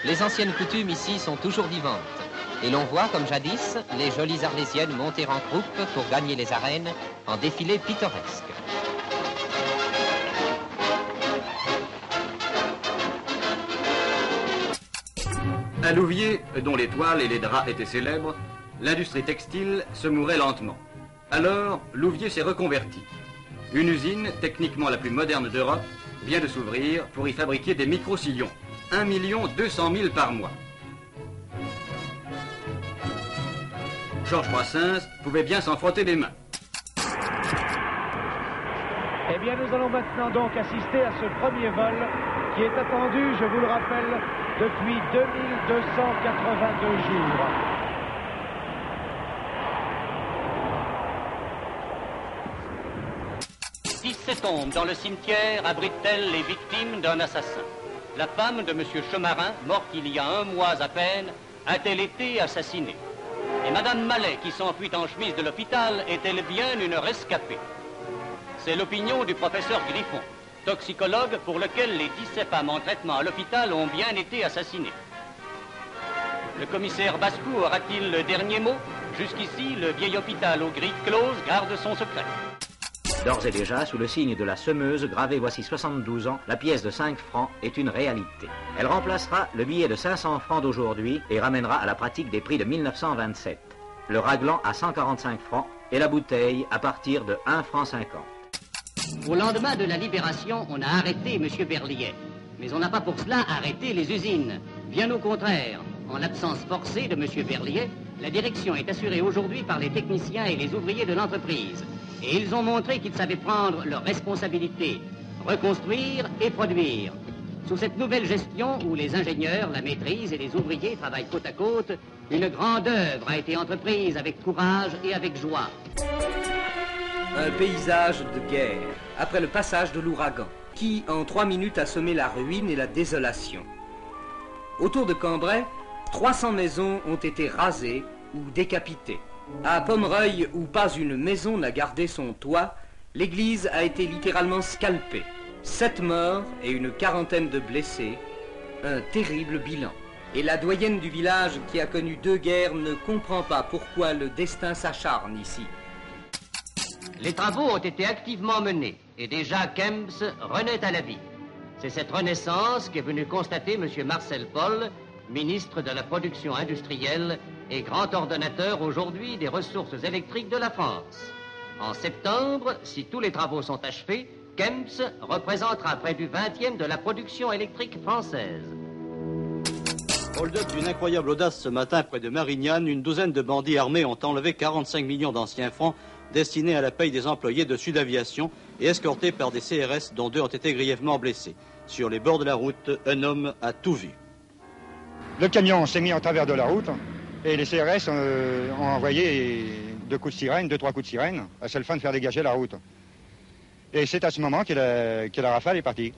Les anciennes coutumes ici sont toujours vivantes. Et l'on voit, comme jadis, les jolies Arlésiennes monter en croupe pour gagner les arènes en défilé pittoresque. À Louviers, dont les toiles et les draps étaient célèbres, l'industrie textile se mourait lentement. Alors, Louviers s'est reconverti. Une usine, techniquement la plus moderne d'Europe, vient de s'ouvrir pour y fabriquer des micro-sillons. 1 200 000 par mois. Georges Brassens pouvait bien s'en frotter les mains. Eh bien, nous allons maintenant donc assister à ce premier vol qui est attendu, je vous le rappelle, depuis 2282 jours. Ces tombes dans le cimetière abritent-elles les victimes d'un assassin? La femme de M. Chemarin, morte il y a 1 mois à peine, a-t-elle été assassinée? Et Mme Mallet, qui s'enfuit en chemise de l'hôpital, est-elle bien une rescapée? C'est l'opinion du professeur Griffon, toxicologue pour lequel les 17 femmes en traitement à l'hôpital ont bien été assassinées. Le commissaire Bascou aura-t-il le dernier mot? Jusqu'ici, le vieil hôpital aux grilles closes garde son secret. D'ores et déjà, sous le signe de la semeuse, gravée voici 72 ans, la pièce de 5 francs est une réalité. Elle remplacera le billet de 500 francs d'aujourd'hui et ramènera à la pratique des prix de 1927. Le raglan à 145 francs et la bouteille à partir de 1 franc 50. Au lendemain de la libération, on a arrêté M. Berliet. Mais on n'a pas pour cela arrêté les usines. Bien au contraire, en l'absence forcée de M. Berliet, la direction est assurée aujourd'hui par les techniciens et les ouvriers de l'entreprise. Et ils ont montré qu'ils savaient prendre leurs responsabilités, reconstruire et produire. Sous cette nouvelle gestion où les ingénieurs, la maîtrise et les ouvriers travaillent côte à côte, une grande œuvre a été entreprise avec courage et avec joie. Un paysage de guerre, après le passage de l'ouragan, qui en 3 minutes a semé la ruine et la désolation. Autour de Cambrai, 300 maisons ont été rasées ou décapitées. À Pomereuil, où pas une maison n'a gardé son toit, l'église a été littéralement scalpée. 7 morts et une quarantaine de blessés, un terrible bilan. Et la doyenne du village, qui a connu 2 guerres, ne comprend pas pourquoi le destin s'acharne ici. Les travaux ont été activement menés et déjà Kemps renaît à la vie. C'est cette renaissance qu'est venu constater M. Marcel Paul, ministre de la Production industrielle et grand ordonnateur aujourd'hui des ressources électriques de la France. En septembre, si tous les travaux sont achevés, Kemps représentera près du 20e de la production électrique française. Hold-up d'une incroyable audace ce matin près de Marignane, une douzaine de bandits armés ont enlevé 45 millions d'anciens francs destinés à la paye des employés de Sud-Aviation et escortés par des CRS dont 2 ont été grièvement blessés. Sur les bords de la route, un homme a tout vu. Le camion s'est mis en travers de la route et les CRS ont envoyé 2 coups de sirène, 2-3 coups de sirène, à seule fin de faire dégager la route. Et c'est à ce moment que la rafale est partie.